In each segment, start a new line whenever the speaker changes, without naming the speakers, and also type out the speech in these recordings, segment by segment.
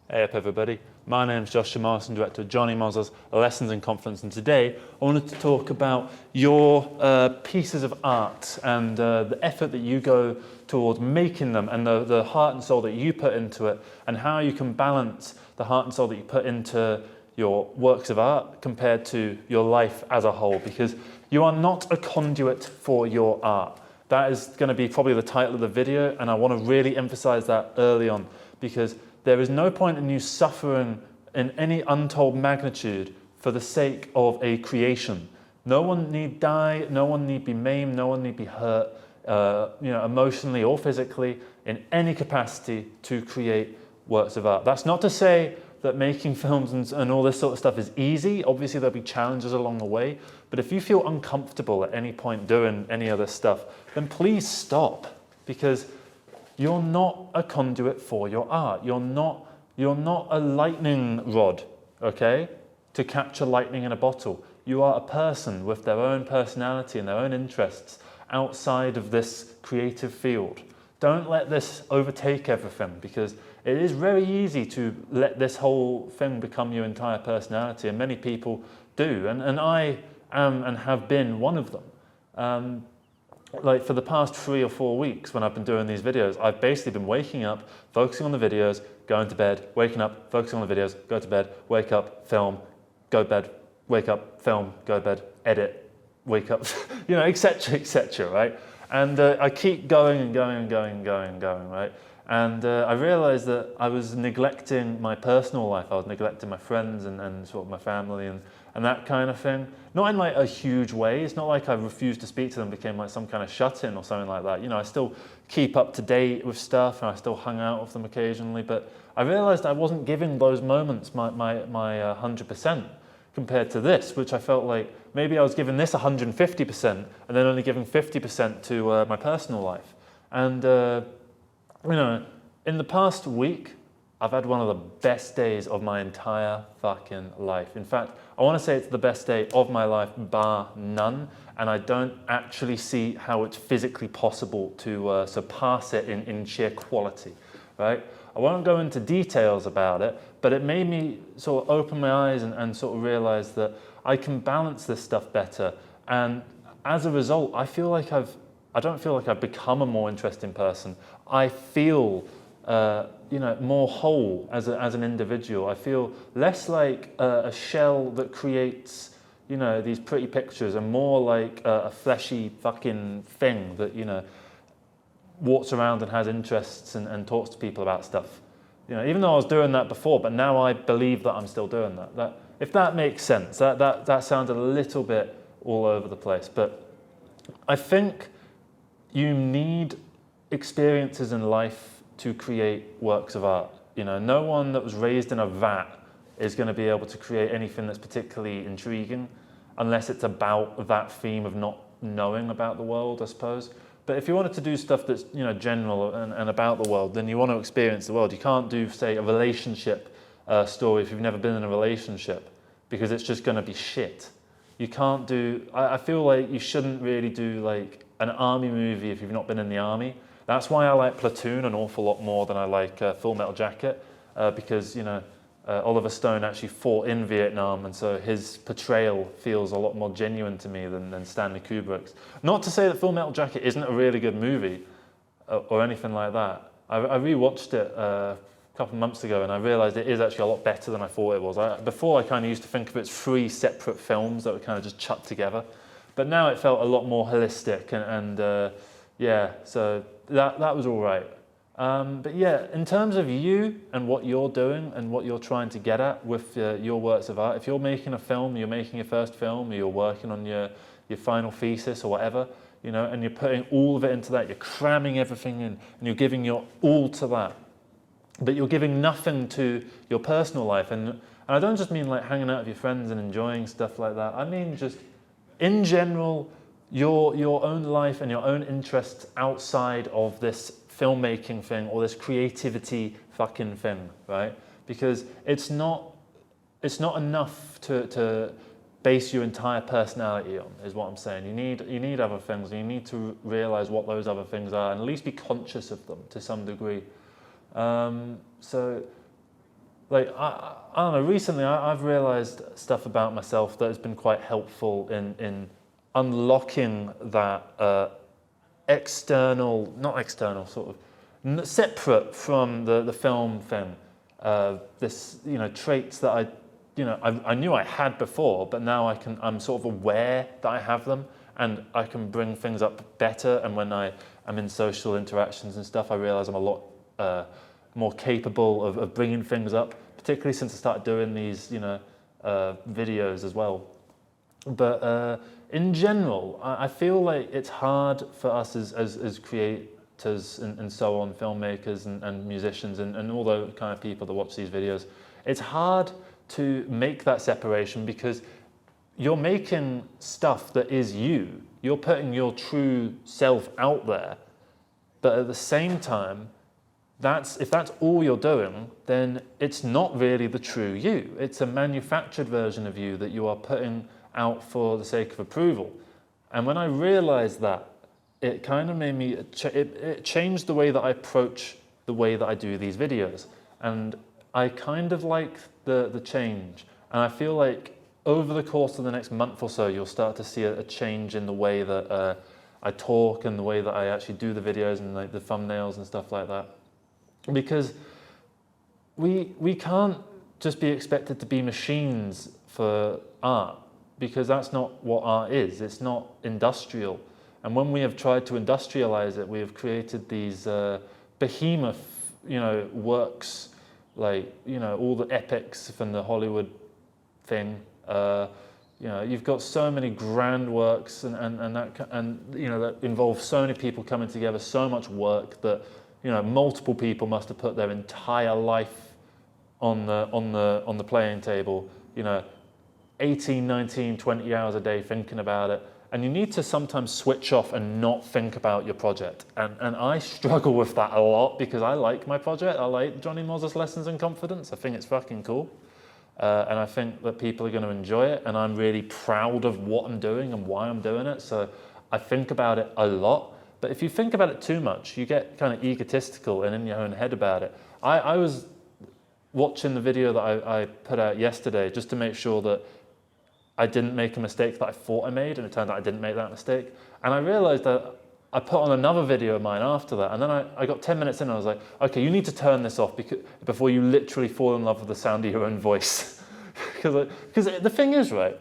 Hey up everybody, my name is Josh Martin, director of Johnny Mozler's Lessons in Confidence, and today I wanted to talk about your pieces of art and the effort that you go towards making them and the heart and soul that you put into it, and how you can balance the heart and soul that you put into your works of art compared to your life as a whole, because you are not a conduit for your art. That is going to be probably the title of the video, and I want to really emphasize that early on, because there is no point in you suffering in any untold magnitude for the sake of a creation. No one need die, no one need be maimed, no one need be hurt, emotionally or physically, in any capacity to create works of art. That's not to say that making films and all this sort of stuff is easy. Obviously there'll be challenges along the way, but if you feel uncomfortable at any point doing any of this stuff, then please stop, because you're not a conduit for your art. You're not a lightning rod, okay, to capture lightning in a bottle. You are a person with their own personality and their own interests outside of this creative field. Don't let this overtake everything, because it is very easy to let this whole thing become your entire personality, and many people do, and I am and have been one of them. Like for the past 3 or 4 weeks when I've been doing these videos, I've basically been waking up, focusing on the videos, going to bed, waking up, focusing on the videos, go to bed, wake up, film, go to bed, wake up, film, go to bed, edit, wake up, etc., right? And I keep going and going and going and going and going, right? And I realized that I was neglecting my personal life. I was neglecting my friends and sort of my family and that kind of thing. Not in like a huge way. It's not like I refused to speak to them, became like some kind of shut-in or something like that. You know, I still keep up to date with stuff and I still hung out with them occasionally. But I realized I wasn't giving those moments my 100% compared to this, which I felt like maybe I was giving this 150% and then only giving 50% to my personal life. And in the past week, I've had one of the best days of my entire fucking life. In fact, I want to say it's the best day of my life, bar none, and I don't actually see how it's physically possible to surpass it in sheer quality, right? I won't go into details about it, but it made me sort of open my eyes and sort of realize that I can balance this stuff better. And as a result, I don't feel like I've become a more interesting person. I feel more whole as an individual. I feel less like a shell that creates, these pretty pictures, and more like a fleshy fucking thing that, walks around and has interests and talks to people about stuff. Even though I was doing that before, but now I believe that I'm still doing that. If that makes sense, that sounds a little bit all over the place, but I think you need experiences in life to create works of art. No one that was raised in a vat is going to be able to create anything that's particularly intriguing unless it's about that theme of not knowing about the world, I suppose. But if you wanted to do stuff that's general and about the world, then you want to experience the world. You can't do, say, a relationship story if you've never been in a relationship, because it's just going to be shit. You can't do, I feel like you shouldn't really do like an army movie if you've not been in the army. That's why I like Platoon an awful lot more than I like Full Metal Jacket, because Oliver Stone actually fought in Vietnam, and so his portrayal feels a lot more genuine to me than Stanley Kubrick's. Not to say that Full Metal Jacket isn't a really good movie or anything like that. I rewatched it a couple of months ago, and I realized it is actually a lot better than I thought it was. Before I kind of used to think of it as 3 separate films that were kind of just chucked together, but now it felt a lot more holistic and yeah, so that was all right. But yeah, in terms of you and what you're doing and what you're trying to get at with your works of art, if you're making a film, you're making your first film, or you're working on your final thesis or whatever, and you're putting all of it into that, you're cramming everything in, and you're giving your all to that, but you're giving nothing to your personal life. And I don't just mean like hanging out with your friends and enjoying stuff like that. I mean just in general, your own life and your own interests outside of this filmmaking thing or this creativity fucking thing, right? Because it's not enough to base your entire personality on, is what I'm saying. You need other things, and you need to realize what those other things are, and at least be conscious of them to some degree. So like I don't know. Recently, I've realized stuff about myself that has been quite helpful in unlocking that external, not external, sort of separate from the film thing. This, traits that I knew I had before, but now I'm sort of aware that I have them, and I can bring things up better. And when I'm in social interactions and stuff, I realize I'm a lot more capable of bringing things up, particularly since I started doing these, videos as well. But in general, I feel like it's hard for us as creators and so on, filmmakers and musicians and all the kind of people that watch these videos. It's hard to make that separation because you're making stuff that is you. You're putting your true self out there. But at the same time, if that's all you're doing, then it's not really the true you. It's a manufactured version of you that you are putting out for the sake of approval. And when I realized that, it kind of made me, it changed the way that I approach the way that I do these videos. And I kind of like the change. And I feel like over the course of the next month or so, you'll start to see a change in the way that I talk and the way that I actually do the videos and like the thumbnails and stuff like that. Because we can't just be expected to be machines for art, because that's not what art is. It's not industrial. And when we have tried to industrialize it, we have created these behemoth, works, like, all the epics from the Hollywood thing. You've got so many grand works and that involve so many people coming together, so much work that, multiple people must have put their entire life on the playing table, 18, 19, 20 hours a day thinking about it. And you need to sometimes switch off and not think about your project. And I struggle with that a lot because I like my project. I like Johnny Moses Lessons in Confidence. I think it's fucking cool. And I think that people are going to enjoy it. And I'm really proud of what I'm doing and why I'm doing it. So I think about it a lot. But if you think about it too much, you get kind of egotistical and in your own head about it. I was watching the video that I put out yesterday just to make sure that I didn't make a mistake that I thought I made, and it turned out I didn't make that mistake. And I realized that I put on another video of mine after that, and then I got 10 minutes in and I was like, okay, you need to turn this off before you literally fall in love with the sound of your own voice. Because the thing is, right,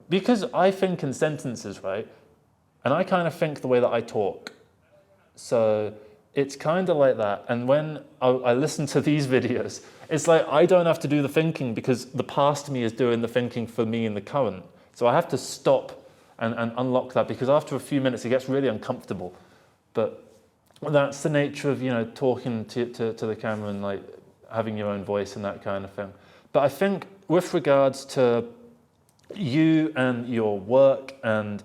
because I think in sentences, right, and I kind of think the way that I talk. So it's kind of like that. And when I listen to these videos, it's like I don't have to do the thinking because the past me is doing the thinking for me in the current. So I have to stop and unlock that, because after a few minutes it gets really uncomfortable. But that's the nature of, talking to the camera and like having your own voice and that kind of thing. But I think with regards to you and your work and,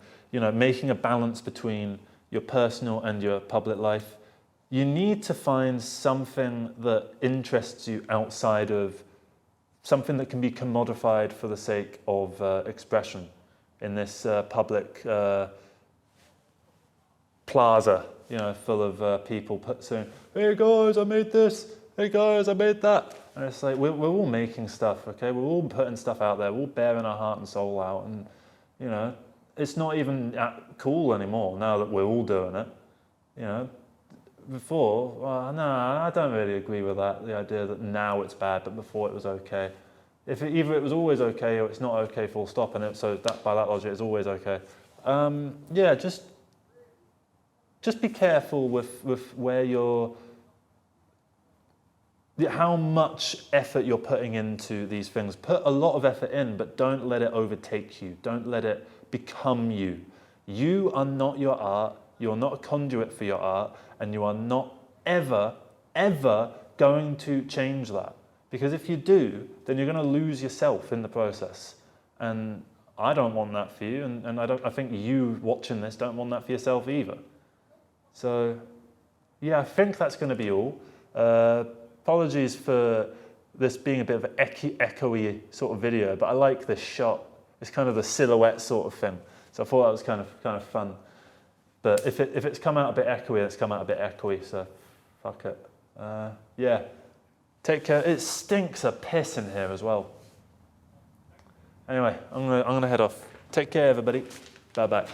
making a balance between your personal and your public life, you need to find something that interests you outside of something that can be commodified for the sake of expression in this public plaza, full of people saying, hey guys, I made this, hey guys, I made that. And it's like, we're all making stuff, okay? We're all putting stuff out there, we're all bearing our heart and soul out, and, it's not even cool anymore now that we're all doing it, Before, no, I don't really agree with that, the idea that now it's bad, but before it was okay. Either it was always okay or it's not okay, full stop, and so by that logic, it's always okay. Just be careful with where how much effort you're putting into these things. Put a lot of effort in, but don't let it overtake you. Don't let it become you. You are not your art. You're not a conduit for your art, and you are not ever, ever going to change that. Because if you do, then you're going to lose yourself in the process. And I don't want that for you, and I think you watching this don't want that for yourself either. So, yeah, I think that's going to be all. Apologies for this being a bit of an echoey sort of video, but I like this shot. It's kind of the silhouette sort of thing. So I thought that was kind of fun. But if it's come out a bit echoey, it's come out a bit echoey, so fuck it. Yeah. Take care. It stinks a piss in here as well. Anyway, I'm gonna head off. Take care, everybody. Bye-bye.